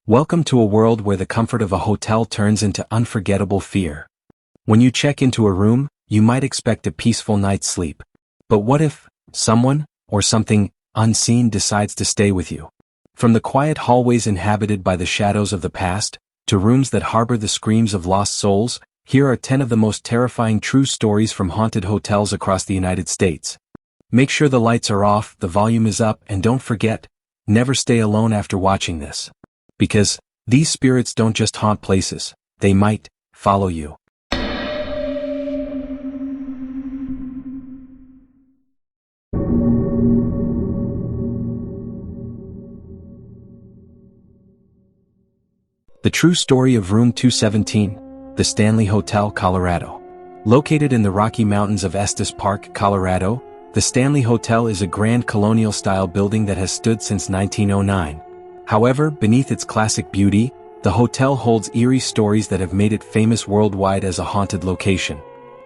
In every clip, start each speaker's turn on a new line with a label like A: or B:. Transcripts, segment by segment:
A: Welcome to a world where the comfort of a hotel turns into unforgettable fear. When you check into a room, you might expect a peaceful night's sleep. But what if someone or something unseen decides to stay with you? From the quiet hallways inhabited by the shadows of the past, to rooms that harbor the screams of lost souls, here are 10 of the most terrifying true stories from haunted hotels across the United States. Make sure the lights are off, the volume is up, and don't forget, never stay alone after watching this. Because these spirits don't just haunt places, they might follow you. The true story of Room 217, the Stanley Hotel, Colorado. Located in the Rocky Mountains of Estes Park, Colorado, the Stanley Hotel is a grand colonial-style building that has stood since 1909. However, beneath its classic beauty, the hotel holds eerie stories that have made it famous worldwide as a haunted location.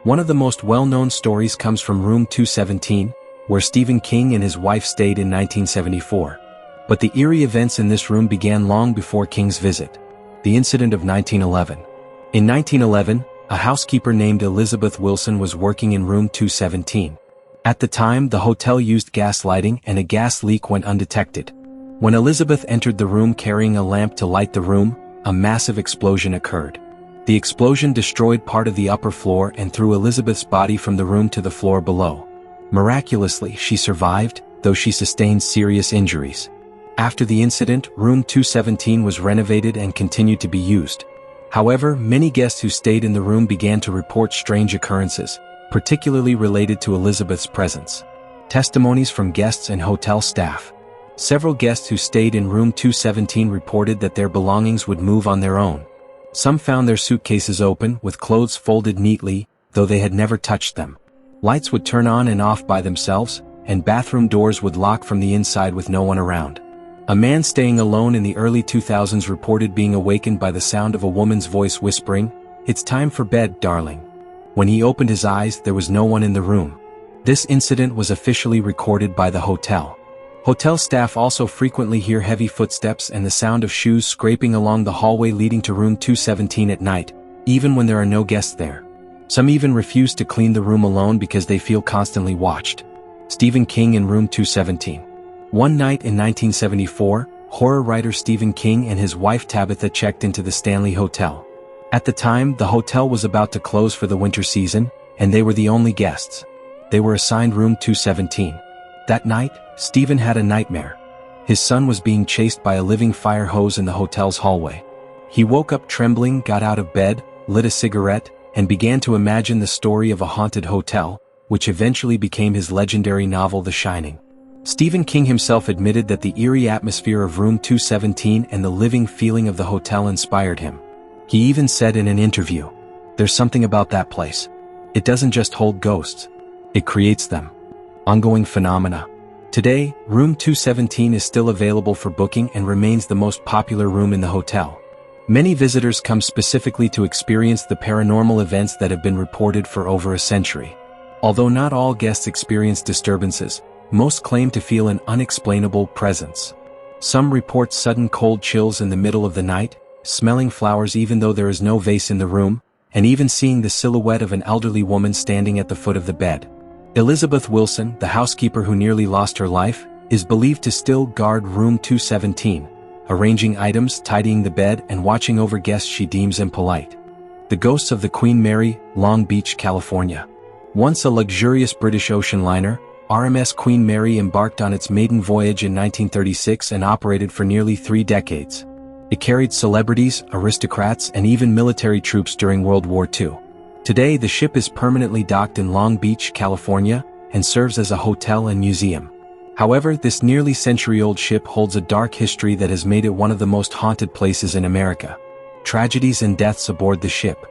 A: One of the most well-known stories comes from Room 217, where Stephen King and his wife stayed in 1974. But the eerie events in this room began long before King's visit. The incident of 1911. In 1911, a housekeeper named Elizabeth Wilson was working in Room 217. At the time, the hotel used gas lighting and a gas leak went undetected. When Elizabeth entered the room carrying a lamp to light the room, a massive explosion occurred. The explosion destroyed part of the upper floor and threw Elizabeth's body from the room to the floor below. Miraculously, she survived, though she sustained serious injuries. After the incident, Room 217 was renovated and continued to be used. However, many guests who stayed in the room began to report strange occurrences, particularly related to Elizabeth's presence. Testimonies from guests and hotel staff. Several guests who stayed in Room 217 reported that their belongings would move on their own. Some found their suitcases open, with clothes folded neatly, though they had never touched them. Lights would turn on and off by themselves, and bathroom doors would lock from the inside with no one around. A man staying alone in the early 2000s reported being awakened by the sound of a woman's voice whispering, "It's time for bed, darling." When he opened his eyes, there was no one in the room. This incident was officially recorded by the hotel. Hotel staff also frequently hear heavy footsteps and the sound of shoes scraping along the hallway leading to Room 217 at night, even when there are no guests there. Some even refuse to clean the room alone because they feel constantly watched. Stephen King in Room 217. One night in 1974, horror writer Stephen King and his wife Tabitha checked into the Stanley Hotel. At the time, the hotel was about to close for the winter season, and they were the only guests. They were assigned Room 217. That night, Stephen had a nightmare. His son was being chased by a living fire hose in the hotel's hallway. He woke up trembling, got out of bed, lit a cigarette, and began to imagine the story of a haunted hotel, which eventually became his legendary novel The Shining. Stephen King himself admitted that the eerie atmosphere of Room 217 and the living feeling of the hotel inspired him. He even said in an interview, "There's something about that place. It doesn't just hold ghosts. It creates them." Ongoing phenomena. Today, Room 217 is still available for booking and remains the most popular room in the hotel. Many visitors come specifically to experience the paranormal events that have been reported for over a century. Although not all guests experience disturbances, most claim to feel an unexplainable presence. Some report sudden cold chills in the middle of the night, smelling flowers even though there is no vase in the room, and even seeing the silhouette of an elderly woman standing at the foot of the bed. Elizabeth Wilson, the housekeeper who nearly lost her life, is believed to still guard Room 217, arranging items, tidying the bed, and watching over guests she deems impolite. The ghosts of the Queen Mary, Long Beach, California. Once a luxurious British ocean liner, RMS Queen Mary embarked on its maiden voyage in 1936 and operated for nearly 3 decades. It carried celebrities, aristocrats, and even military troops during World War II. Today, the ship is permanently docked in Long Beach, California, and serves as a hotel and museum. However, this nearly century-old ship holds a dark history that has made it one of the most haunted places in America. Tragedies and deaths aboard the ship.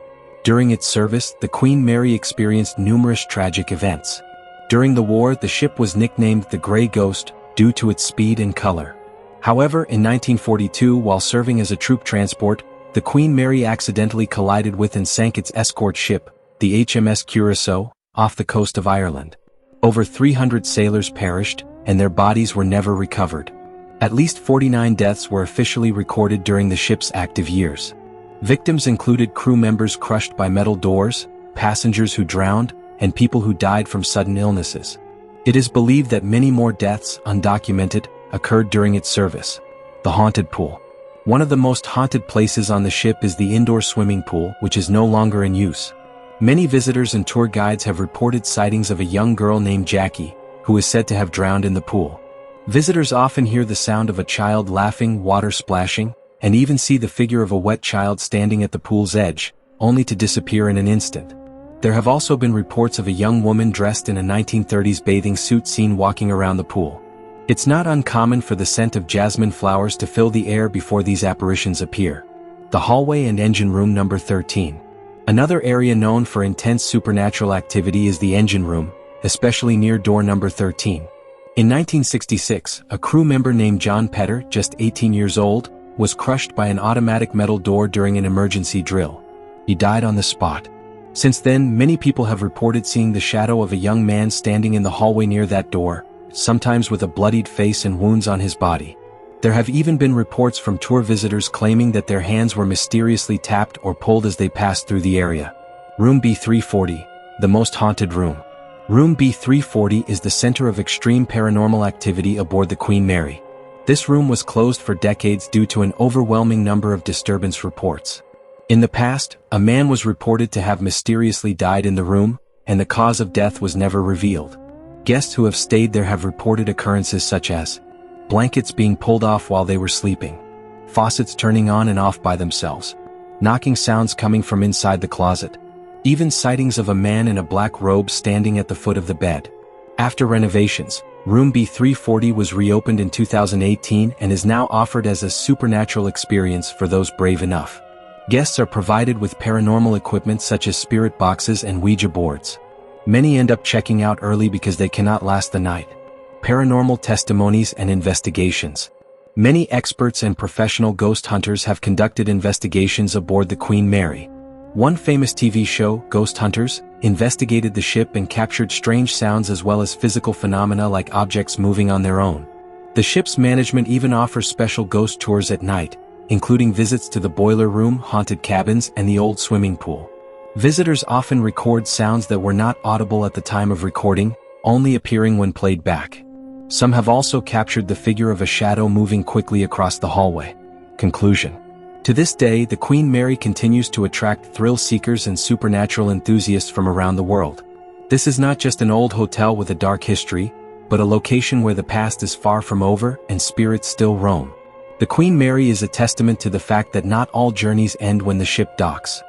A: During its service, the Queen Mary experienced numerous tragic events. During the war, the ship was nicknamed the Gray Ghost due to its speed and color. However, in 1942, while serving as a troop transport, the Queen Mary accidentally collided with and sank its escort ship, the HMS Curacao, off the coast of Ireland. Over 300 sailors perished, and their bodies were never recovered. At least 49 deaths were officially recorded during the ship's active years. Victims included crew members crushed by metal doors, passengers who drowned, and people who died from sudden illnesses. It is believed that many more deaths, undocumented, occurred during its service. The haunted pool. One of the most haunted places on the ship is the indoor swimming pool, which is no longer in use. Many visitors and tour guides have reported sightings of a young girl named Jackie, who is said to have drowned in the pool. Visitors often hear the sound of a child laughing, water splashing, and even see the figure of a wet child standing at the pool's edge, only to disappear in an instant. There have also been reports of a young woman dressed in a 1930s bathing suit seen walking around the pool. It's not uncommon for the scent of jasmine flowers to fill the air before these apparitions appear. The hallway and engine room number 13. Another area known for intense supernatural activity is the engine room, especially near door number 13. In 1966, a crew member named John Petter, just 18 years old, was crushed by an automatic metal door during an emergency drill. He died on the spot. Since then, many people have reported seeing the shadow of a young man standing in the hallway near that door, sometimes with a bloodied face and wounds on his body. There have even been reports from tour visitors claiming that their hands were mysteriously tapped or pulled as they passed through the area. Room B340, the most haunted room. Room B340 is the center of extreme paranormal activity aboard the Queen Mary. This room was closed for decades due to an overwhelming number of disturbance reports. In the past, a man was reported to have mysteriously died in the room, and the cause of death was never revealed. Guests who have stayed there have reported occurrences such as blankets being pulled off while they were sleeping, faucets turning on and off by themselves, knocking sounds coming from inside the closet, even sightings of a man in a black robe standing at the foot of the bed. After renovations, Room B340 was reopened in 2018 and is now offered as a supernatural experience for those brave enough. Guests are provided with paranormal equipment such as spirit boxes and Ouija boards. Many end up checking out early because they cannot last the night. Paranormal testimonies and investigations. Many experts and professional ghost hunters have conducted investigations aboard the Queen Mary. One famous TV show, Ghost Hunters, investigated the ship and captured strange sounds as well as physical phenomena like objects moving on their own. The ship's management even offers special ghost tours at night, including visits to the boiler room, haunted cabins, and the old swimming pool. Visitors often record sounds that were not audible at the time of recording, only appearing when played back. Some have also captured the figure of a shadow moving quickly across the hallway. Conclusion. To this day, the Queen Mary continues to attract thrill seekers and supernatural enthusiasts from around the world. This is not just an old hotel with a dark history, but a location where the past is far from over and spirits still roam. The Queen Mary is a testament to the fact that not all journeys end when the ship docks.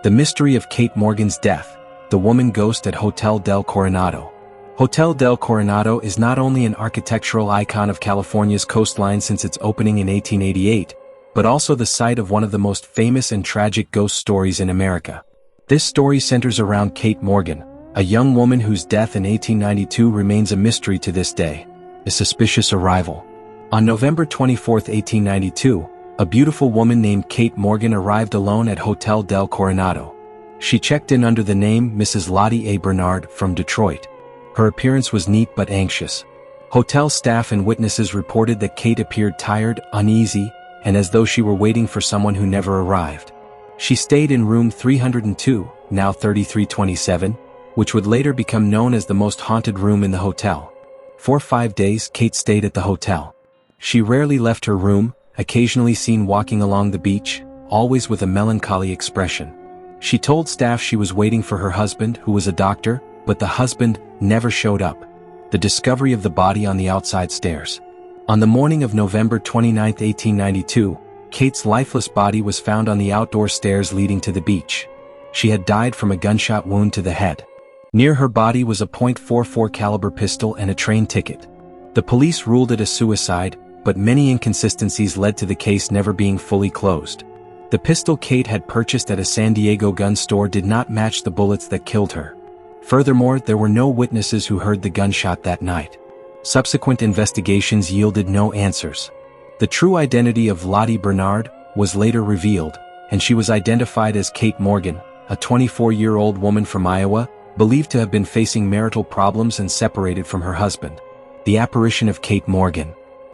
A: The mystery of Kate Morgan's death, the woman ghost at Hotel del Coronado. Hotel del Coronado is not only an architectural icon of California's coastline since its opening in 1888, but also the site of one of the most famous and tragic ghost stories in America. This story centers around Kate Morgan, a young woman whose death in 1892 remains a mystery to this day. A suspicious arrival. On November 24, 1892, a beautiful woman named Kate Morgan arrived alone at Hotel del Coronado. She checked in under the name Mrs. Lottie A. Bernard from Detroit. Her appearance was neat but anxious. Hotel staff and witnesses reported that Kate appeared tired, uneasy, and as though she were waiting for someone who never arrived. She stayed in room 302, now 3327, which would later become known as the most haunted room in the hotel. For 5 days, Kate stayed at the hotel. She rarely left her room, occasionally seen walking along the beach, always with a melancholy expression. She told staff she was waiting for her husband, who was a doctor, but the husband never showed up. The discovery of the body on the outside stairs. On the morning of November 29, 1892, Kate's lifeless body was found on the outdoor stairs leading to the beach. She had died from a gunshot wound to the head. Near her body was a .44 caliber pistol and a train ticket. The police ruled it a suicide, but many inconsistencies led to the case never being fully closed. The pistol Kate had purchased at a San Diego gun store did not match the bullets that killed her. Furthermore, there were no witnesses who heard the gunshot that night. Subsequent investigations yielded no answers. The true identity of Lottie Bernard was later revealed, and she was identified as Kate Morgan, a 24-year-old woman from Iowa, believed to have been facing marital problems and separated from her husband. The apparition of Kate Morgan.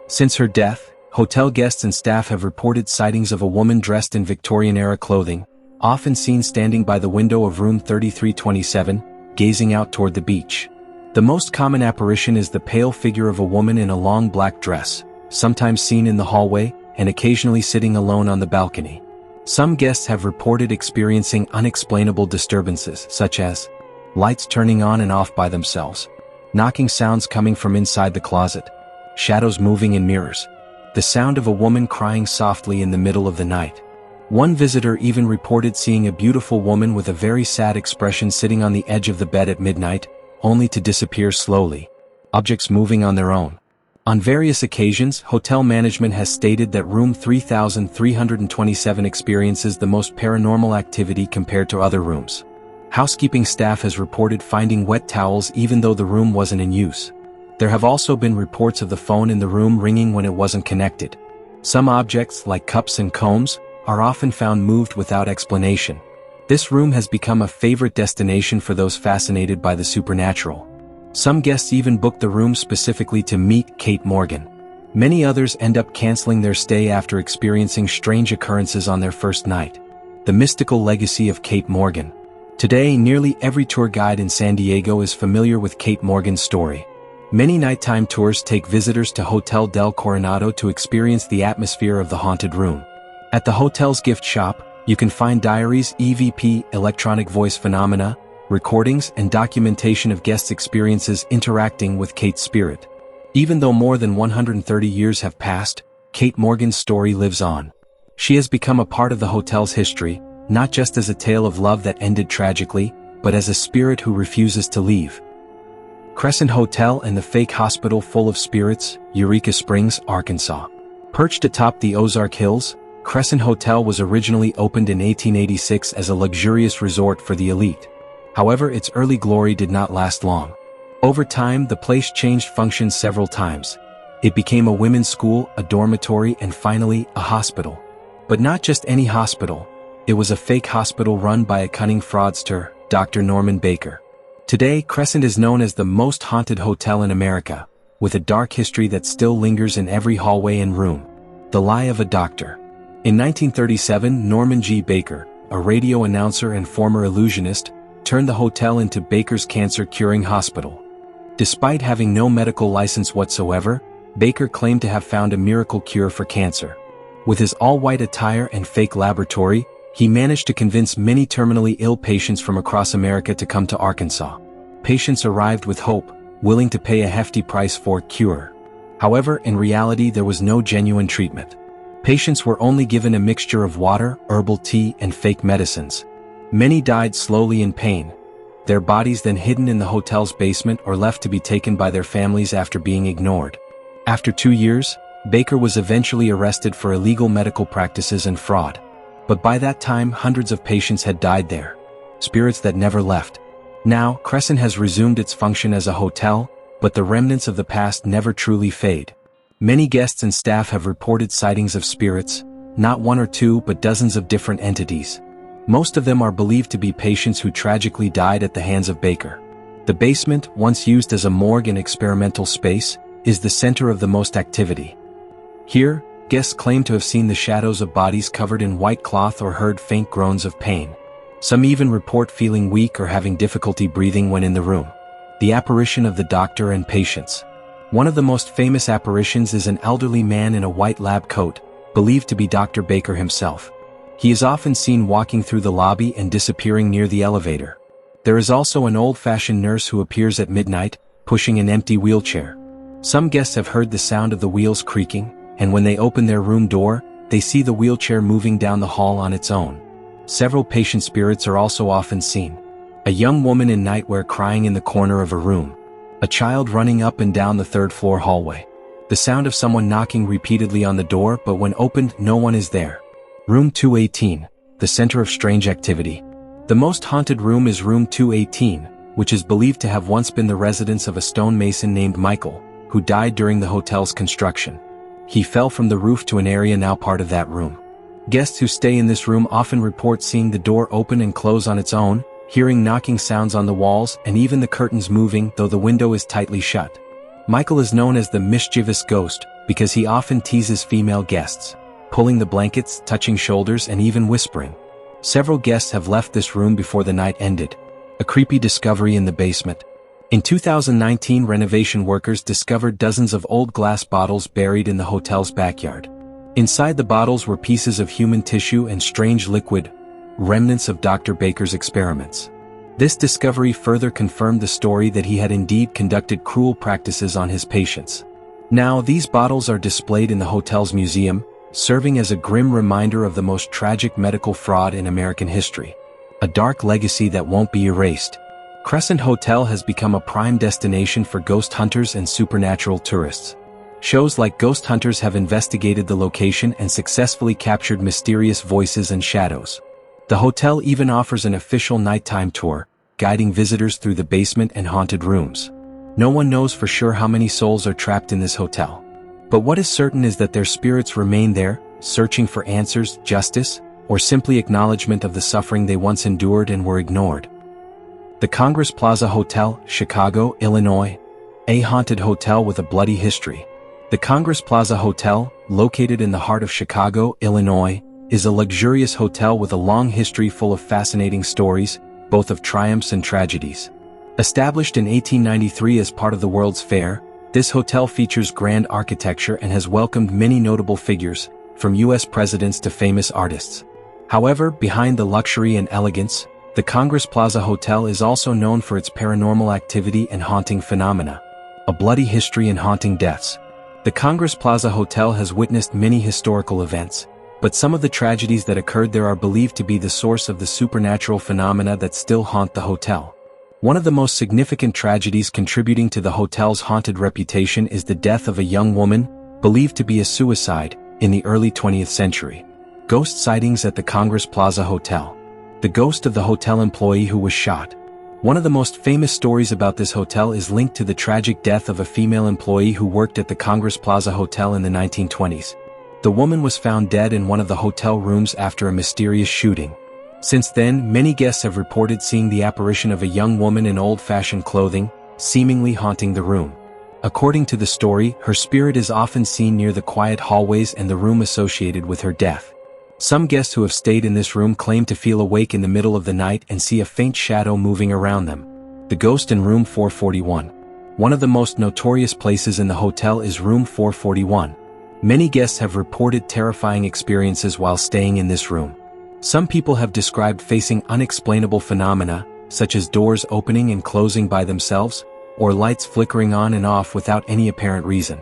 A: Since her death, hotel guests and staff have reported sightings of a woman dressed in Victorian-era clothing, often seen standing by the window of room 3327, gazing out toward the beach. The most common apparition is the pale figure of a woman in a long black dress, sometimes seen in the hallway, and occasionally sitting alone on the balcony. Some guests have reported experiencing unexplainable disturbances, such as lights turning on and off by themselves, knocking sounds coming from inside the closet, shadows moving in mirrors, the sound of a woman crying softly in the middle of the night. One visitor even reported seeing a beautiful woman with a very sad expression sitting on the edge of the bed at midnight, only to disappear slowly, objects moving on their own. On various occasions, hotel management has stated that room 3327 experiences the most paranormal activity compared to other rooms. Housekeeping staff has reported finding wet towels even though the room wasn't in use. There have also been reports of the phone in the room ringing when it wasn't connected. Some objects, like cups and combs, are often found moved without explanation. This room has become a favorite destination for those fascinated by the supernatural. Some guests even book the room specifically to meet Kate Morgan. Many others end up canceling their stay after experiencing strange occurrences on their first night. The mystical legacy of Kate Morgan. Today, nearly every tour guide in San Diego is familiar with Kate Morgan's story. Many nighttime tours take visitors to Hotel del Coronado to experience the atmosphere of the haunted room. At the hotel's gift shop, you can find diaries, EVP, electronic voice phenomena, recordings, and documentation of guests' experiences interacting with Kate's spirit. Even though more than 130 years have passed, Kate Morgan's story lives on. She has become a part of the hotel's history, not just as a tale of love that ended tragically, but as a spirit who refuses to leave. Crescent Hotel and the Fake Hospital Full of Spirits, Eureka Springs, Arkansas. Perched atop the Ozark Hills, Crescent Hotel was originally opened in 1886 as a luxurious resort for the elite. However, its early glory did not last long. Over time, the place changed functions several times. It became a women's school, a dormitory, and finally, a hospital. But not just any hospital. It was a fake hospital run by a cunning fraudster, Dr. Norman Baker. Today, Crescent is known as the most haunted hotel in America, with a dark history that still lingers in every hallway and room. The Lie of a Doctor. In 1937, Norman G. Baker, a radio announcer and former illusionist, turned the hotel into Baker's cancer-curing hospital. Despite having no medical license whatsoever, Baker claimed to have found a miracle cure for cancer. With his all-white attire and fake laboratory, he managed to convince many terminally ill patients from across America to come to Arkansas. Patients arrived with hope, willing to pay a hefty price for cure. However, in reality, there was no genuine treatment. Patients were only given a mixture of water, herbal tea, and fake medicines. Many died slowly in pain, their bodies then hidden in the hotel's basement or left to be taken by their families after being ignored. After 2 years, Baker was eventually arrested for illegal medical practices and fraud. But by that time, hundreds of patients had died there. Spirits that never left. Now, Crescent has resumed its function as a hotel, but the remnants of the past never truly fade. Many guests and staff have reported sightings of spirits, not one or two but dozens of different entities. Most of them are believed to be patients who tragically died at the hands of Baker. The basement, once used as a morgue and experimental space, is the center of the most activity. Here, guests claim to have seen the shadows of bodies covered in white cloth or heard faint groans of pain. Some even report feeling weak or having difficulty breathing when in the room. The apparition of the doctor and patients. One of the most famous apparitions is an elderly man in a white lab coat, believed to be Dr. Baker himself. He is often seen walking through the lobby and disappearing near the elevator. There is also an old-fashioned nurse who appears at midnight, pushing an empty wheelchair. Some guests have heard the sound of the wheels creaking, and when they open their room door, they see the wheelchair moving down the hall on its own. Several patient spirits are also often seen. A young woman in nightwear crying in the corner of a room. A child running up and down the third-floor hallway. The sound of someone knocking repeatedly on the door, but when opened, no one is there. Room 218, the center of strange activity. The most haunted room is Room 218, which is believed to have once been the residence of a stonemason named Michael, who died during the hotel's construction. He fell from the roof to an area now part of that room. Guests who stay in this room often report seeing the door open and close on its own, hearing knocking sounds on the walls, and even the curtains moving though the window is tightly shut. Michael is known as the mischievous ghost because he often teases female guests, pulling the blankets, touching shoulders, and even whispering. Several guests have left this room before the night ended. A creepy discovery in the basement. In 2019, renovation workers discovered dozens of old glass bottles buried in the hotel's backyard. Inside the bottles were pieces of human tissue and strange liquid, remnants of Dr. Baker's experiments. This discovery further confirmed the story that he had indeed conducted cruel practices on his patients. Now, these bottles are displayed in the hotel's museum, serving as a grim reminder of the most tragic medical fraud in American history. A dark legacy that won't be erased. Crescent Hotel has become a prime destination for ghost hunters and supernatural tourists. Shows like Ghost Hunters have investigated the location and successfully captured mysterious voices and shadows. The hotel even offers an official nighttime tour, guiding visitors through the basement and haunted rooms. No one knows for sure how many souls are trapped in this hotel. But what is certain is that their spirits remain there, searching for answers, justice, or simply acknowledgement of the suffering they once endured and were ignored. The Congress Plaza Hotel, Chicago, Illinois. A haunted hotel with a bloody history. The Congress Plaza Hotel, located in the heart of Chicago, Illinois, is a luxurious hotel with a long history full of fascinating stories, both of triumphs and tragedies. Established in 1893 as part of the World's Fair, this hotel features grand architecture and has welcomed many notable figures, from U.S. presidents to famous artists. However, behind the luxury and elegance, the Congress Plaza Hotel is also known for its paranormal activity and haunting phenomena. A bloody history and haunting deaths. The Congress Plaza Hotel has witnessed many historical events, but some of the tragedies that occurred there are believed to be the source of the supernatural phenomena that still haunt the hotel. One of the most significant tragedies contributing to the hotel's haunted reputation is the death of a young woman, believed to be a suicide, in the early 20th century. Ghost sightings at the Congress Plaza Hotel. The ghost of the hotel employee who was shot. One of the most famous stories about this hotel is linked to the tragic death of a female employee who worked at the Congress Plaza Hotel in the 1920s. The woman was found dead in one of the hotel rooms after a mysterious shooting. Since then, many guests have reported seeing the apparition of a young woman in old-fashioned clothing, seemingly haunting the room. According to the story, her spirit is often seen near the quiet hallways and the room associated with her death. Some guests who have stayed in this room claim to feel awake in the middle of the night and see a faint shadow moving around them. The ghost in room 441. One of the most notorious places in the hotel is room 441. Many guests have reported terrifying experiences while staying in this room. Some people have described facing unexplainable phenomena, such as doors opening and closing by themselves, or lights flickering on and off without any apparent reason.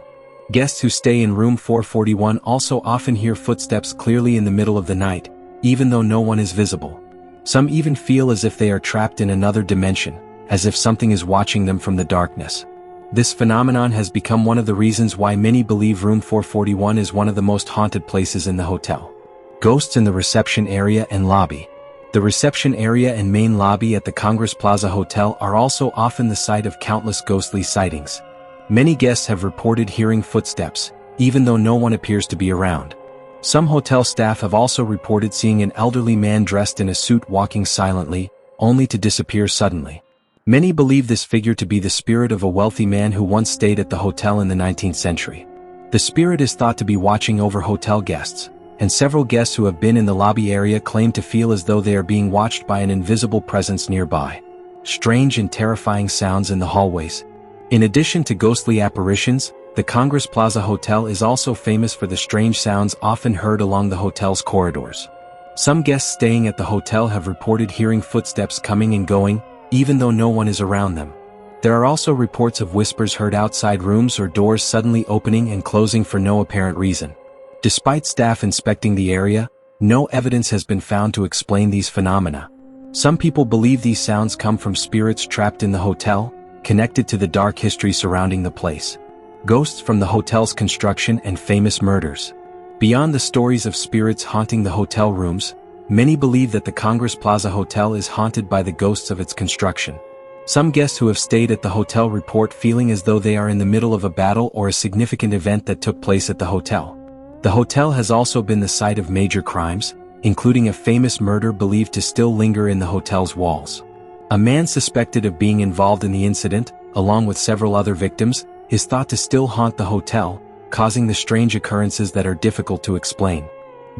A: Guests who stay in room 441 also often hear footsteps clearly in the middle of the night, even though no one is visible. Some even feel as if they are trapped in another dimension, as if something is watching them from the darkness. This phenomenon has become one of the reasons why many believe room 441 is one of the most haunted places in the hotel. Ghosts in the reception area and lobby. The reception area and main lobby at the Congress Plaza Hotel are also often the site of countless ghostly sightings. Many guests have reported hearing footsteps, even though no one appears to be around. Some hotel staff have also reported seeing an elderly man dressed in a suit walking silently, only to disappear suddenly. Many believe this figure to be the spirit of a wealthy man who once stayed at the hotel in the 19th century. The spirit is thought to be watching over hotel guests, and several guests who have been in the lobby area claim to feel as though they are being watched by an invisible presence nearby. Strange and terrifying sounds in the hallways. In addition to ghostly apparitions, the Congress Plaza Hotel is also famous for the strange sounds often heard along the hotel's corridors. Some guests staying at the hotel have reported hearing footsteps coming and going, even though no one is around them. There are also reports of whispers heard outside rooms or doors suddenly opening and closing for no apparent reason. Despite staff inspecting the area, no evidence has been found to explain these phenomena. Some people believe these sounds come from spirits trapped in the hotel, connected to the dark history surrounding the place. Ghosts from the hotel's construction and famous murders. Beyond the stories of spirits haunting the hotel rooms, many believe that the Congress Plaza Hotel is haunted by the ghosts of its construction. Some guests who have stayed at the hotel report feeling as though they are in the middle of a battle or a significant event that took place at the hotel. The hotel has also been the site of major crimes, including a famous murder believed to still linger in the hotel's walls. A man suspected of being involved in the incident, along with several other victims, is thought to still haunt the hotel, causing the strange occurrences that are difficult to explain.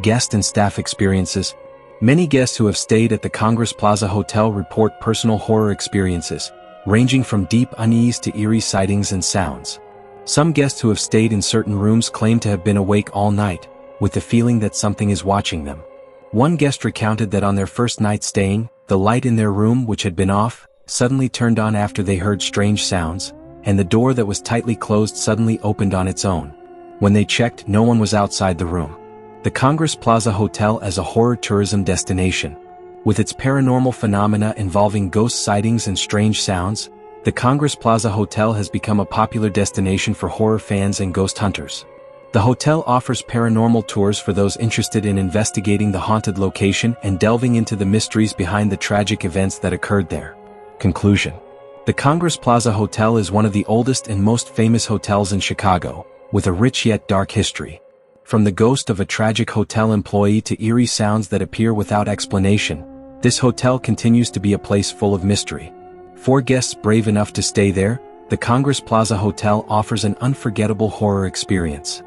A: Guest and staff experiences. Many guests who have stayed at the Congress Plaza Hotel report personal horror experiences, ranging from deep unease to eerie sightings and sounds. Some guests who have stayed in certain rooms claim to have been awake all night, with the feeling that something is watching them. One guest recounted that on their first night staying, the light in their room, which had been off, suddenly turned on after they heard strange sounds, and the door that was tightly closed suddenly opened on its own. When they checked, no one was outside the room. The Congress Plaza Hotel as a horror tourism destination. With its paranormal phenomena involving ghost sightings and strange sounds, the Congress Plaza Hotel has become a popular destination for horror fans and ghost hunters. The hotel offers paranormal tours for those interested in investigating the haunted location and delving into the mysteries behind the tragic events that occurred there. Conclusion. The Congress Plaza Hotel is one of the oldest and most famous hotels in Chicago, with a rich yet dark history. From the ghost of a tragic hotel employee to eerie sounds that appear without explanation, this hotel continues to be a place full of mystery. For guests brave enough to stay there, the Congress Plaza Hotel offers an unforgettable horror experience.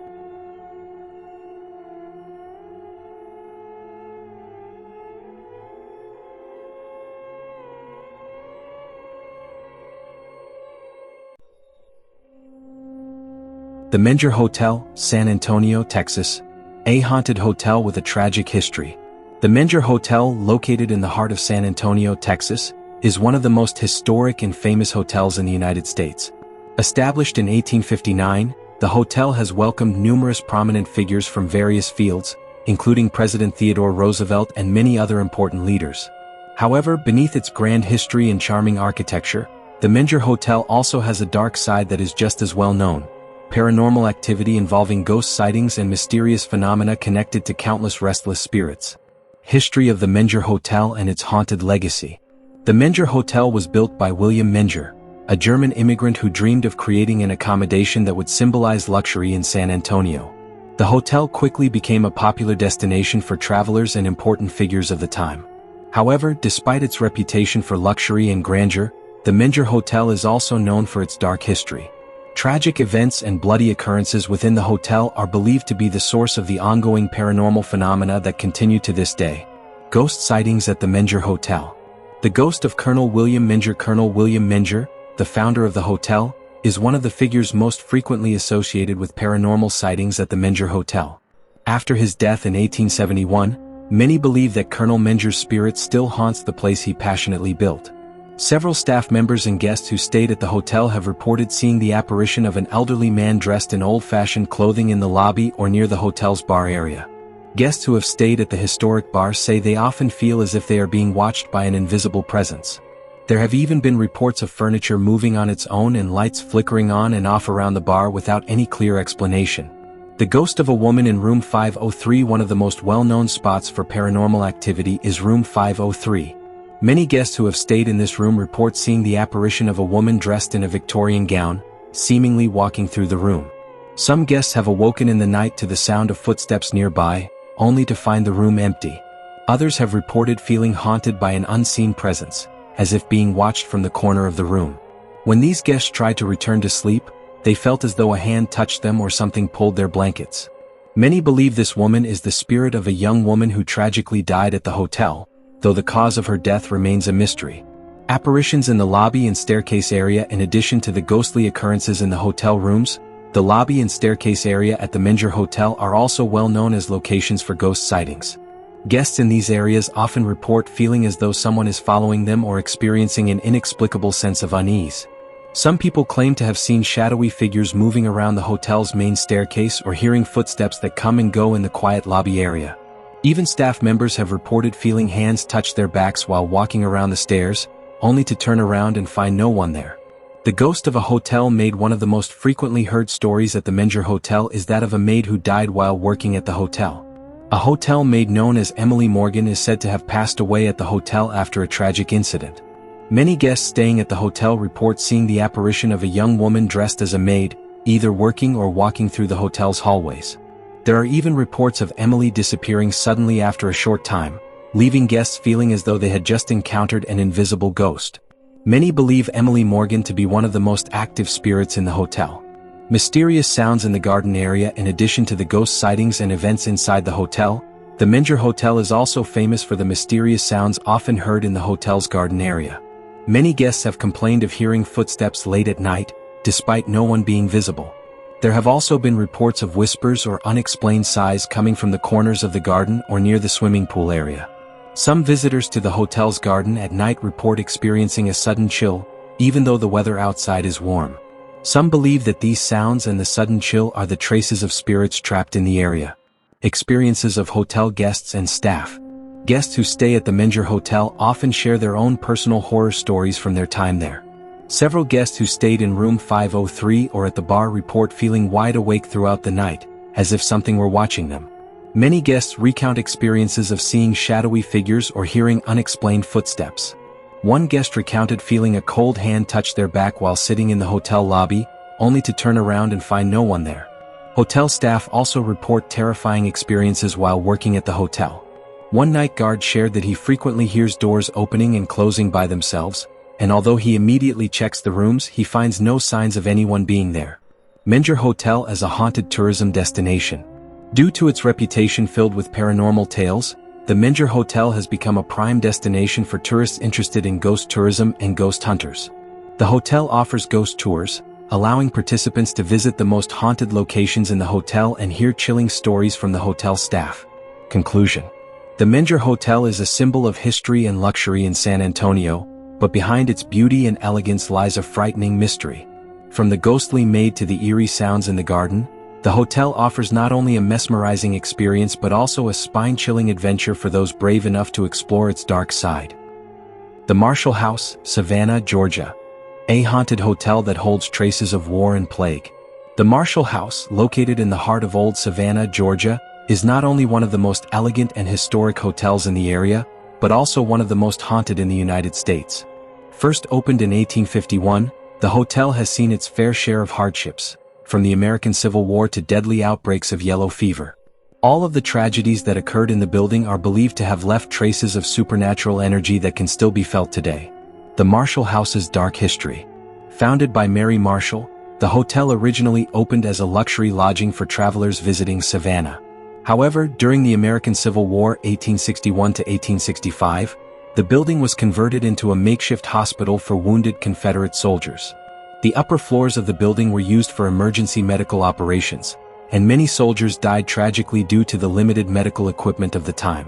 A: The Menger Hotel, San Antonio, Texas. A haunted hotel with a tragic history. The Menger Hotel, located in the heart of San Antonio, Texas, is one of the most historic and famous hotels in the United States. Established in 1859, the hotel has welcomed numerous prominent figures from various fields, including President Theodore Roosevelt and many other important leaders. However, beneath its grand history and charming architecture, the Menger Hotel also has a dark side that is just as well known. Paranormal activity involving ghost sightings and mysterious phenomena connected to countless restless spirits. History of the Menger Hotel and its haunted legacy. The Menger Hotel was built by William Menger, a German immigrant who dreamed of creating an accommodation that would symbolize luxury in San Antonio. The hotel quickly became a popular destination for travelers and important figures of the time. However, despite its reputation for luxury and grandeur, the Menger Hotel is also known for its dark history. Tragic events and bloody occurrences within the hotel are believed to be the source of the ongoing paranormal phenomena that continue to this day. Ghost sightings at the Menger Hotel. The ghost of Colonel William Menger. Colonel William Menger, the founder of the hotel, is one of the figures most frequently associated with paranormal sightings at the Menger Hotel. After his death in 1871, many believe that Colonel Menger's spirit still haunts the place he passionately built. Several staff members and guests who stayed at the hotel have reported seeing the apparition of an elderly man dressed in old-fashioned clothing in the lobby or near the hotel's bar area. Guests who have stayed at the historic bar say they often feel as if they are being watched by an invisible presence. There have even been reports of furniture moving on its own and lights flickering on and off around the bar without any clear explanation. The ghost of a woman in room 503. One of the most well-known spots for paranormal activity is room 503. Many guests who have stayed in this room report seeing the apparition of a woman dressed in a Victorian gown, seemingly walking through the room. Some guests have awoken in the night to the sound of footsteps nearby, only to find the room empty. Others have reported feeling haunted by an unseen presence, as if being watched from the corner of the room. When these guests tried to return to sleep, they felt as though a hand touched them or something pulled their blankets. Many believe this woman is the spirit of a young woman who tragically died at the hotel, though the cause of her death remains a mystery. Apparitions in the lobby and staircase area. In addition to the ghostly occurrences in the hotel rooms, the lobby and staircase area at the Menger Hotel are also well known as locations for ghost sightings. Guests in these areas often report feeling as though someone is following them or experiencing an inexplicable sense of unease. Some people claim to have seen shadowy figures moving around the hotel's main staircase or hearing footsteps that come and go in the quiet lobby area. Even staff members have reported feeling hands touch their backs while walking around the stairs, only to turn around and find no one there. The ghost of a hotel maid. One of the most frequently heard stories at the Menger Hotel is that of a maid who died while working at the hotel. A hotel maid known as Emily Morgan is said to have passed away at the hotel after a tragic incident. Many guests staying at the hotel report seeing the apparition of a young woman dressed as a maid, either working or walking through the hotel's hallways. There are even reports of Emily disappearing suddenly after a short time, leaving guests feeling as though they had just encountered an invisible ghost. Many believe Emily Morgan to be one of the most active spirits in the hotel. Mysterious sounds in the garden area. In addition to the ghost sightings and events inside the hotel, the Menjur Hotel is also famous for the mysterious sounds often heard in the hotel's garden area. Many guests have complained of hearing footsteps late at night, despite no one being visible. There have also been reports of whispers or unexplained sighs coming from the corners of the garden or near the swimming pool area. Some visitors to the hotel's garden at night report experiencing a sudden chill, even though the weather outside is warm. Some believe that these sounds and the sudden chill are the traces of spirits trapped in the area. Experiences of hotel guests and staff. Guests who stay at the Menjur Hotel often share their own personal horror stories from their time there. Several guests who stayed in room 503 or at the bar report feeling wide awake throughout the night, as if something were watching them. Many guests recount experiences of seeing shadowy figures or hearing unexplained footsteps. One guest recounted feeling a cold hand touch their back while sitting in the hotel lobby, only to turn around and find no one there. Hotel staff also report terrifying experiences while working at the hotel. One night guard shared that he frequently hears doors opening and closing by themselves, and although he immediately checks the rooms, he finds no signs of anyone being there. Menjur Hotel as a haunted tourism destination. Due to its reputation filled with paranormal tales, the Menjur Hotel has become a prime destination for tourists interested in ghost tourism and ghost hunters. The hotel offers ghost tours, allowing participants to visit the most haunted locations in the hotel and hear chilling stories from the hotel staff. Conclusion. The Menjur Hotel is a symbol of history and luxury in San Antonio, but behind its beauty and elegance lies a frightening mystery. From the ghostly maid to the eerie sounds in the garden, the hotel offers not only a mesmerizing experience but also a spine-chilling adventure for those brave enough to explore its dark side. The Marshall House, Savannah, Georgia. A haunted hotel that holds traces of war and plague. The Marshall House, located in the heart of Old Savannah, Georgia, is not only one of the most elegant and historic hotels in the area, but also one of the most haunted in the United States. First opened in 1851, the hotel has seen its fair share of hardships, from the American Civil War to deadly outbreaks of yellow fever. All of the tragedies that occurred in the building are believed to have left traces of supernatural energy that can still be felt today. The Marshall House's dark history. Founded by Mary Marshall, the hotel originally opened as a luxury lodging for travelers visiting Savannah. However, during the American Civil War 1861 to 1865, the building was converted into a makeshift hospital for wounded Confederate soldiers. The upper floors of the building were used for emergency medical operations, and many soldiers died tragically due to the limited medical equipment of the time.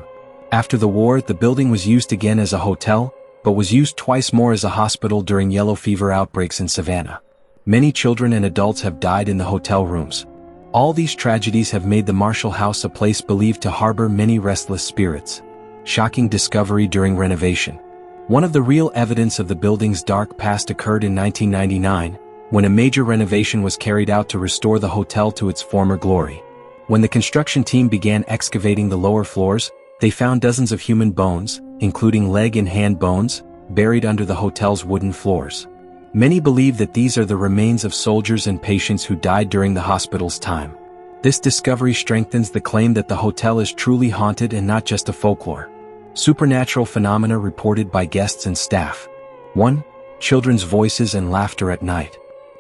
A: After the war, the building was used again as a hotel, but was used twice more as a hospital during yellow fever outbreaks in Savannah. Many children and adults have died in the hotel rooms. All these tragedies have made the Marshall House a place believed to harbor many restless spirits. Shocking discovery during renovation. One of the real evidence of the building's dark past occurred in 1999, when a major renovation was carried out to restore the hotel to its former glory. When the construction team began excavating the lower floors, they found dozens of human bones, including leg and hand bones, buried under the hotel's wooden floors. Many believe that these are the remains of soldiers and patients who died during the hospital's time. This discovery strengthens the claim that the hotel is truly haunted and not just a folklore. Supernatural phenomena reported by guests and staff. 1. Children's voices and laughter at night.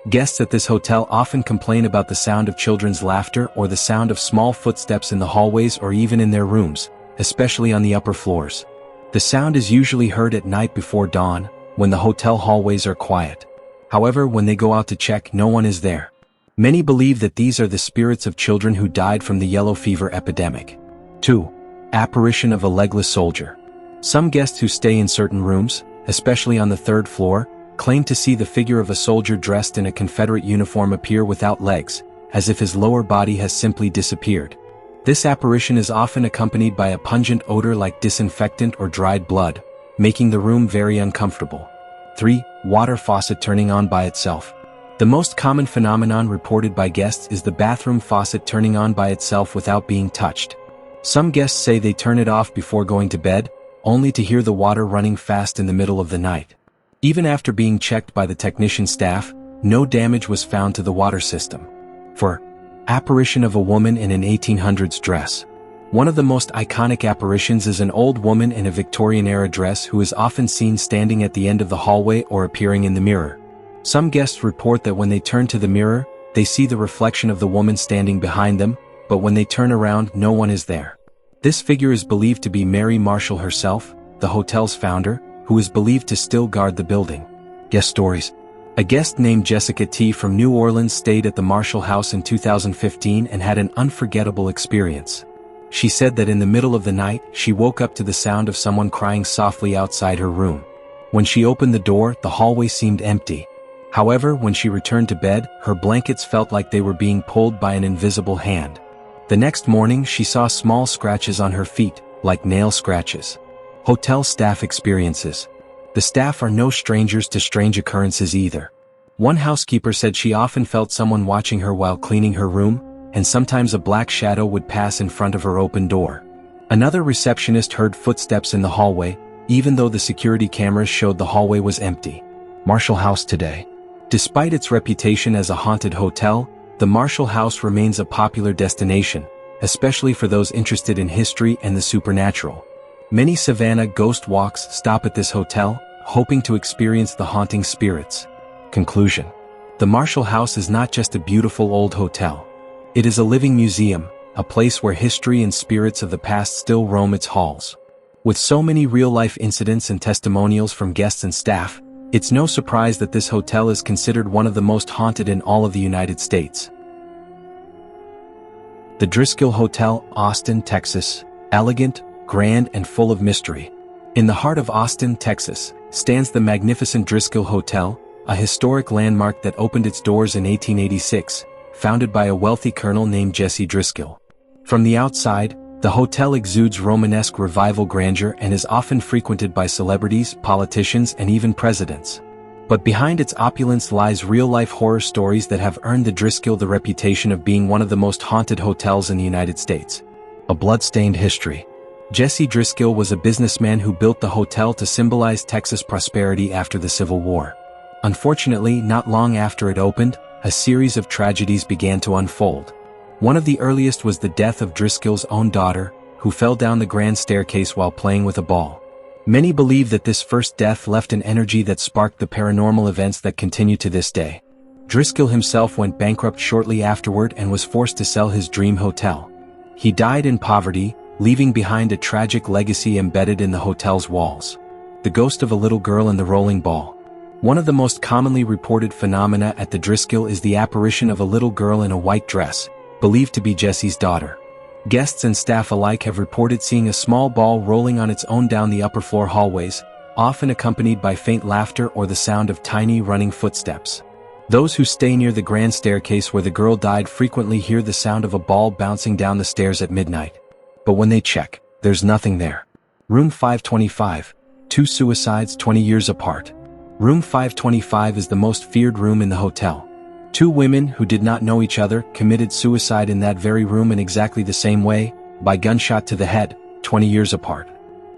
A: Guests at this hotel often complain about the sound of children's laughter or the sound of small footsteps in the hallways or even in their rooms, especially on the upper floors. The sound is usually heard at night before dawn, when the hotel hallways are quiet. However, when they go out to check, no one is there. Many believe that these are the spirits of children who died from the yellow fever epidemic. 2. Apparition of a legless soldier. Some guests who stay in certain rooms, especially on the third floor, claim to see the figure of a soldier dressed in a Confederate uniform appear without legs, as if his lower body has simply disappeared. This apparition is often accompanied by a pungent odor like disinfectant or dried blood, making the room very uncomfortable. 3. Water faucet turning on by itself. The most common phenomenon reported by guests is the bathroom faucet turning on by itself without being touched. Some guests say they turn it off before going to bed, only to hear the water running fast in the middle of the night. Even after being checked by the technician staff, no damage was found to the water system. 4. Apparition of a woman in an 1800s dress. One of the most iconic apparitions is an old woman in a Victorian-era dress who is often seen standing at the end of the hallway or appearing in the mirror. Some guests report that when they turn to the mirror, They see the reflection of the woman standing behind them, but when they turn around, no one is there. This figure is believed to be Mary Marshall herself, the hotel's founder, who is believed to still guard the building. Guest stories. A guest named Jessica T. from New Orleans stayed at the Marshall House in 2015 and had an unforgettable experience. She said that in the middle of the night, she woke up to the sound of someone crying softly outside her room. When she opened the door, the hallway seemed empty. However, when she returned to bed, her blankets felt like they were being pulled by an invisible hand. The next morning, she saw small scratches on her feet, like nail scratches. Hotel staff experiences. The staff are no strangers to strange occurrences either. One housekeeper said she often felt someone watching her while cleaning her room, and sometimes a black shadow would pass in front of her open door. Another receptionist heard footsteps in the hallway, even though the security cameras showed the hallway was empty. Marshall House today. Despite its reputation as a haunted hotel, the Marshall House remains a popular destination, especially for those interested in history and the supernatural. Many Savannah ghost walks stop at this hotel, hoping to experience the haunting spirits. Conclusion. The Marshall House is not just a beautiful old hotel. It is a living museum, a place where history and spirits of the past still roam its halls. With so many real-life incidents and testimonials from guests and staff, it's no surprise that this hotel is considered one of the most haunted in all of the United States. The Driskill Hotel, Austin, Texas. Elegant, grand and full of mystery. In the heart of Austin, Texas, stands the magnificent Driskill Hotel, a historic landmark that opened its doors in 1886, founded by a wealthy colonel named Jesse Driskill. From the outside, the hotel exudes Romanesque revival grandeur and is often frequented by celebrities, politicians, and even presidents. But behind its opulence lies real-life horror stories that have earned the Driskill the reputation of being one of the most haunted hotels in the United States. A blood-stained history. Jesse Driskill was a businessman who built the hotel to symbolize Texas prosperity after the Civil War. Unfortunately, not long after it opened, a series of tragedies began to unfold. One of the earliest was the death of Driskill's own daughter, who fell down the grand staircase while playing with a ball. Many believe that this first death left an energy that sparked the paranormal events that continue to this day. Driskill himself went bankrupt shortly afterward and was forced to sell his dream hotel. He died in poverty, leaving behind a tragic legacy embedded in the hotel's walls. The ghost of a little girl in the rolling ball. One of the most commonly reported phenomena at the Driskill is the apparition of a little girl in a white dress, believed to be Jesse's daughter. Guests and staff alike have reported seeing a small ball rolling on its own down the upper floor hallways, often accompanied by faint laughter or the sound of tiny running footsteps. Those who stay near the grand staircase where the girl died frequently hear the sound of a ball bouncing down the stairs at midnight. But when they check, there's nothing there. Room 525. 2 suicides 20 years apart. Room 525 is the most feared room in the hotel. 2 women who did not know each other committed suicide in that very room in exactly the same way, by gunshot to the head, 20 years apart.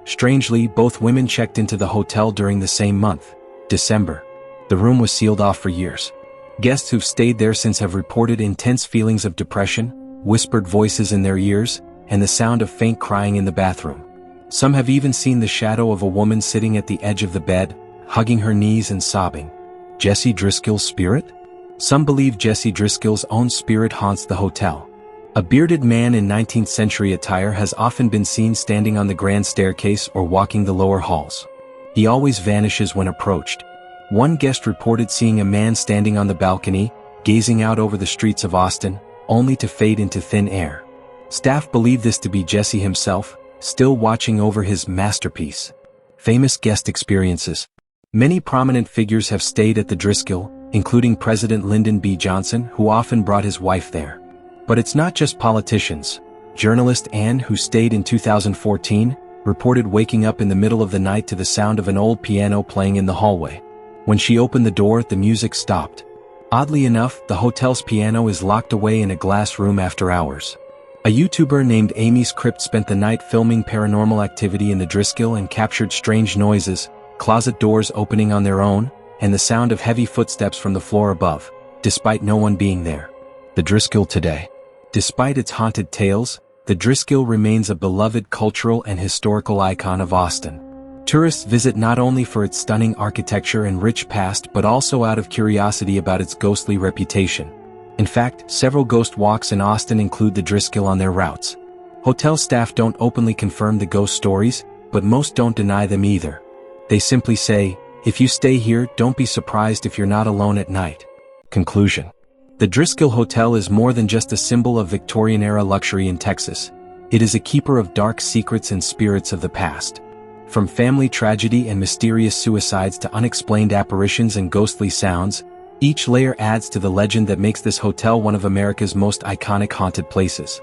A: Strangely, both women checked into the hotel during the same month, December. The room was sealed off for years. Guests who've stayed there since have reported intense feelings of depression, whispered voices in their ears, and the sound of faint crying in the bathroom. Some have even seen the shadow of a woman sitting at the edge of the bed, hugging her knees and sobbing. Jesse Driskill's spirit? Some believe Jesse Driskill's own spirit haunts the hotel. A bearded man in 19th century attire has often been seen standing on the grand staircase or walking the lower halls. He always vanishes when approached. One guest reported seeing a man standing on the balcony, gazing out over the streets of Austin, only to fade into thin air. Staff believe this to be Jesse himself, still watching over his masterpiece. Famous guest experiences. Many prominent figures have stayed at the Driskill, including President Lyndon B. Johnson, who often brought his wife there. But it's not just politicians. Journalist Anne, who stayed in 2014, reported waking up in the middle of the night to the sound of an old piano playing in the hallway. When she opened the door, the music stopped. Oddly enough, the hotel's piano is locked away in a glass room after hours. A YouTuber named Amy's Crypt spent the night filming paranormal activity in the Driskill and captured strange noises, closet doors opening on their own, and the sound of heavy footsteps from the floor above, despite no one being there. The Driskill today. Despite its haunted tales, the Driskill remains a beloved cultural and historical icon of Austin. Tourists visit not only for its stunning architecture and rich past but also out of curiosity about its ghostly reputation. In fact, several ghost walks in Austin include the Driscoll on their routes. Hotel staff don't openly confirm the ghost stories, but most don't deny them either. They simply say, "If you stay here, don't be surprised if you're not alone at night." Conclusion. The Driscoll Hotel is more than just a symbol of Victorian-era luxury in Texas. It is a keeper of dark secrets and spirits of the past. From family tragedy and mysterious suicides to unexplained apparitions and ghostly sounds, each layer adds to the legend that makes this hotel one of America's most iconic haunted places.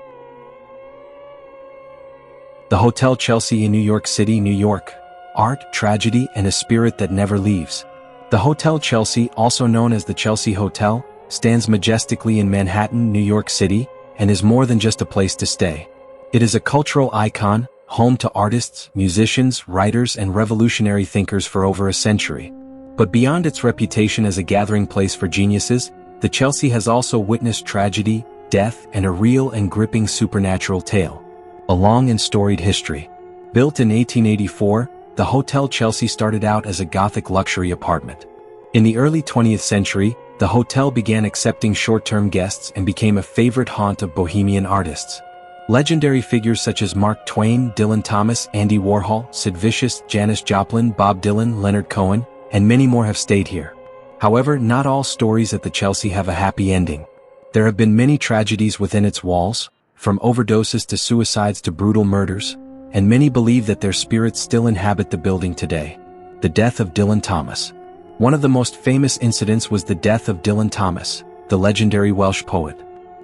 A: The Hotel Chelsea in New York City, New York. Art, tragedy, and a spirit that never leaves. The Hotel Chelsea, also known as the Chelsea Hotel, stands majestically in Manhattan, New York City, and is more than just a place to stay. It is a cultural icon, home to artists, musicians, writers, and revolutionary thinkers for over a century. But beyond its reputation as a gathering place for geniuses, the Chelsea has also witnessed tragedy, death, and a real and gripping supernatural tale. A long and storied history. Built in 1884, the Hotel Chelsea started out as a Gothic luxury apartment. In the early 20th century, the hotel began accepting short-term guests and became a favorite haunt of bohemian artists. Legendary figures such as Mark Twain, Dylan Thomas, Andy Warhol, Sid Vicious, Janis Joplin, Bob Dylan, Leonard Cohen, and many more have stayed here. However, not all stories at the Chelsea have a happy ending. There have been many tragedies within its walls, from overdoses to suicides to brutal murders, and many believe that their spirits still inhabit the building today. The death of Dylan Thomas. One of the most famous incidents was the death of Dylan Thomas, the legendary Welsh poet.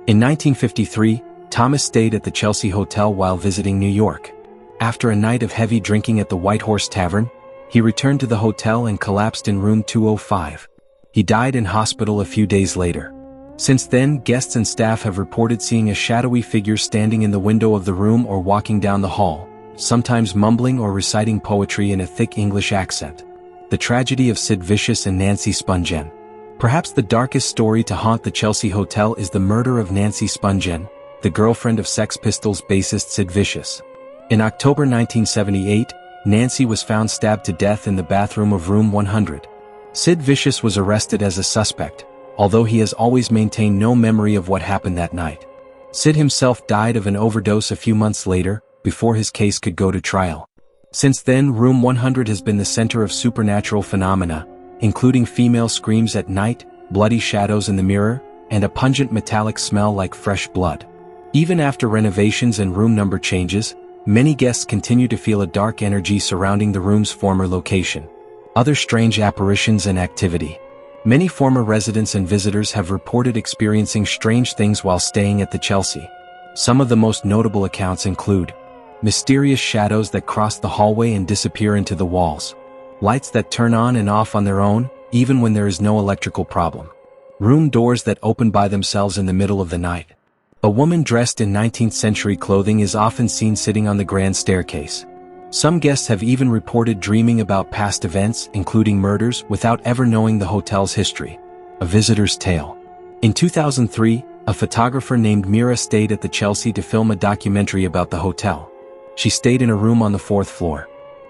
A: In 1953, Thomas stayed at the Chelsea Hotel while visiting New York. After a night of heavy drinking at the White Horse Tavern, he returned to the hotel and collapsed in room 205. He died in hospital a few days later. Since then, guests and staff have reported seeing a shadowy figure standing in the window of the room or walking down the hall, sometimes mumbling or reciting poetry in a thick English accent. The tragedy of Sid Vicious and Nancy Spungen. Perhaps the darkest story to haunt the Chelsea Hotel is the murder of Nancy Spungen, the girlfriend of Sex Pistols bassist Sid Vicious. In October 1978, Nancy was found stabbed to death in the bathroom of room 100. Sid Vicious was arrested as a suspect, although he has always maintained no memory of what happened that night. Sid himself died of an overdose a few months later, before his case could go to trial. Since then, room 100 has been the center of supernatural phenomena, including female screams at night, bloody shadows in the mirror, and a pungent metallic smell like fresh blood. Even after renovations and room number changes, many guests continue to feel a dark energy surrounding the room's former location. Other strange apparitions and activity. Many former residents and visitors have reported experiencing strange things while staying at the Chelsea. Some of the most notable accounts include mysterious shadows that cross the hallway and disappear into the walls. Lights that turn on and off on their own, even when there is no electrical problem. Room doors that open by themselves in the middle of the night. A woman dressed in 19th century clothing is often seen sitting on the grand staircase. Some guests have even reported dreaming about past events, including murders, without ever knowing the hotel's history. A visitor's tale. In 2003, a photographer named Mira stayed at the Chelsea to film a documentary about the hotel. She stayed in a room on the 4th floor.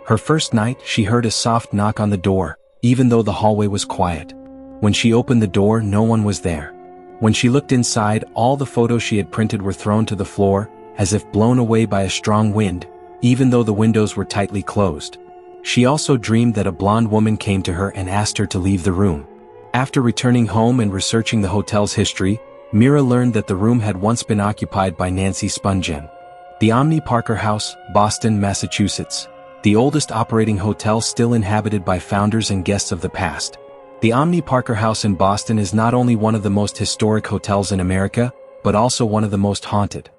A: Her first night, she heard a soft knock on the door, even though the hallway was quiet. When she opened the door, no one was there. When she looked inside, all the photos she had printed were thrown to the floor, as if blown away by a strong wind, even though the windows were tightly closed. She also dreamed that a blonde woman came to her and asked her to leave the room. After returning home and researching the hotel's history, Mira learned that the room had once been occupied by Nancy Spungen. The Omni Parker House, Boston, Massachusetts. The oldest operating hotel still inhabited by founders and guests of the past. The Omni Parker House in Boston is not only one of the most historic hotels in America, but also one of the most haunted.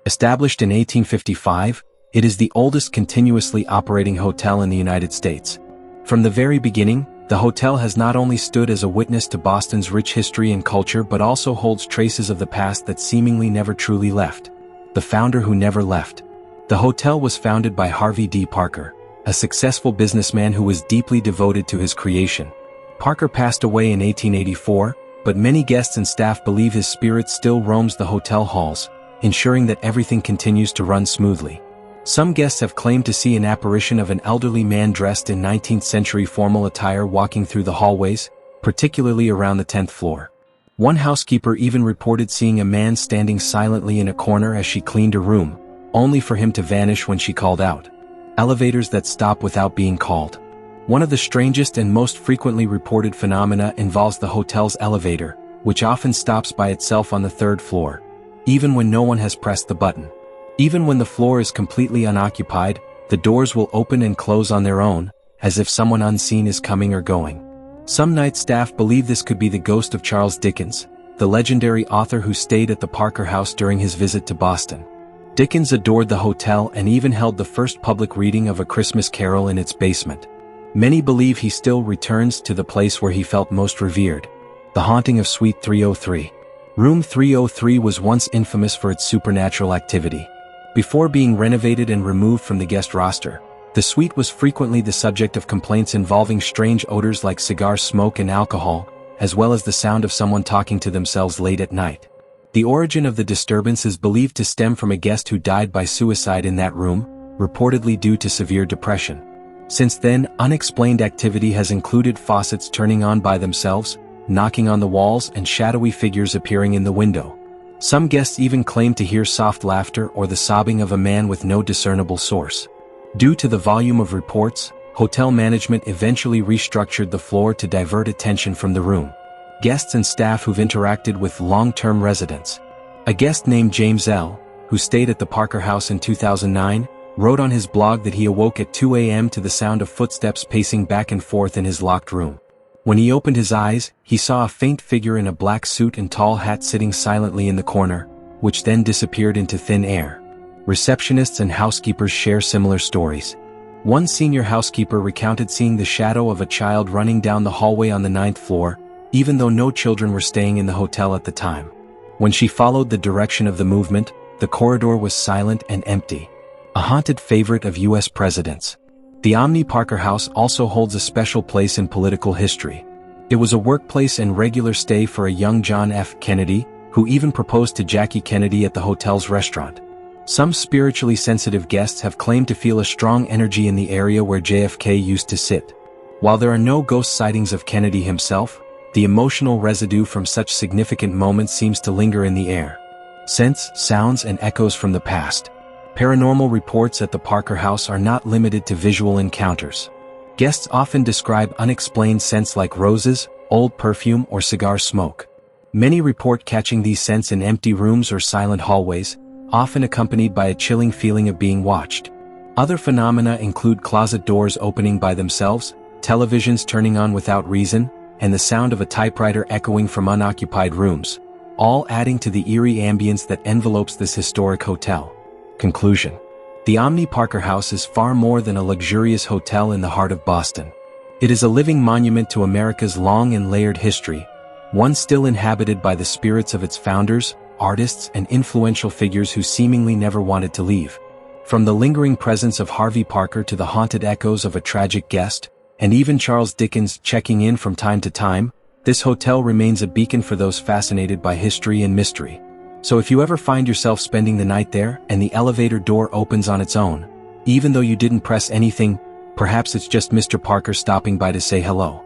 A: Established in 1855, it is the oldest continuously operating hotel in the United States. From the very beginning, the hotel has not only stood as a witness to Boston's rich history and culture but also holds traces of the past that seemingly never truly left. The founder who never left. The hotel was founded by Harvey D. Parker, a successful businessman who was deeply devoted to his creation. Parker passed away in 1884, but many guests and staff believe his spirit still roams the hotel halls, ensuring that everything continues to run smoothly. Some guests have claimed to see an apparition of an elderly man dressed in 19th century formal attire walking through the hallways, particularly around the 10th floor. One housekeeper even reported seeing a man standing silently in a corner as she cleaned her room, only for him to vanish when she called out. Elevators that stop without being called. One of the strangest and most frequently reported phenomena involves the hotel's elevator, which often stops by itself on the third floor, even when no one has pressed the button. Even when the floor is completely unoccupied, the doors will open and close on their own, as if someone unseen is coming or going. Some night staff believe this could be the ghost of Charles Dickens, the legendary author who stayed at the Parker House during his visit to Boston. Dickens adored the hotel and even held the first public reading of A Christmas Carol in its basement. Many believe he still returns to the place where he felt most revered, the haunting of Suite 303. Room 303 was once infamous for its supernatural activity. Before being renovated and removed from the guest roster, the suite was frequently the subject of complaints involving strange odors like cigar smoke and alcohol, as well as the sound of someone talking to themselves late at night. The origin of the disturbance is believed to stem from a guest who died by suicide in that room, reportedly due to severe depression. Since then, unexplained activity has included faucets turning on by themselves, knocking on the walls, and shadowy figures appearing in the window. Some guests even claim to hear soft laughter or the sobbing of a man with no discernible source. Due to the volume of reports, hotel management eventually restructured the floor to divert attention from the room. Guests and staff who've interacted with long-term residents. A guest named James L., who stayed at the Parker House in 2009, wrote on his blog that he awoke at 2 a.m. to the sound of footsteps pacing back and forth in his locked room. When he opened his eyes, he saw a faint figure in a black suit and tall hat sitting silently in the corner, which then disappeared into thin air. Receptionists and housekeepers share similar stories. One senior housekeeper recounted seeing the shadow of a child running down the hallway on the 9th floor, even though no children were staying in the hotel at the time. When she followed the direction of the movement, the corridor was silent and empty. A haunted favorite of U.S. presidents. The Omni Parker House also holds a special place in political history. It was a workplace and regular stay for a young John F. Kennedy, who even proposed to Jackie Kennedy at the hotel's restaurant. Some spiritually sensitive guests have claimed to feel a strong energy in the area where JFK used to sit. While there are no ghost sightings of Kennedy himself, the emotional residue from such significant moments seems to linger in the air. Scents, sounds, and echoes from the past. Paranormal reports at the Parker House are not limited to visual encounters. Guests often describe unexplained scents like roses, old perfume, or cigar smoke. Many report catching these scents in empty rooms or silent hallways, often accompanied by a chilling feeling of being watched. Other phenomena include closet doors opening by themselves, televisions turning on without reason, and the sound of a typewriter echoing from unoccupied rooms, all adding to the eerie ambience that envelopes this historic hotel. Conclusion. The Omni Parker House is far more than a luxurious hotel in the heart of Boston. It is a living monument to America's long and layered history, one still inhabited by the spirits of its founders, artists, and influential figures who seemingly never wanted to leave. From the lingering presence of Harvey Parker to the haunted echoes of a tragic guest, and even Charles Dickens checking in from time to time, this hotel remains a beacon for those fascinated by history and mystery. So if you ever find yourself spending the night there and the elevator door opens on its own, even though you didn't press anything, perhaps it's just Mr. Parker stopping by to say hello.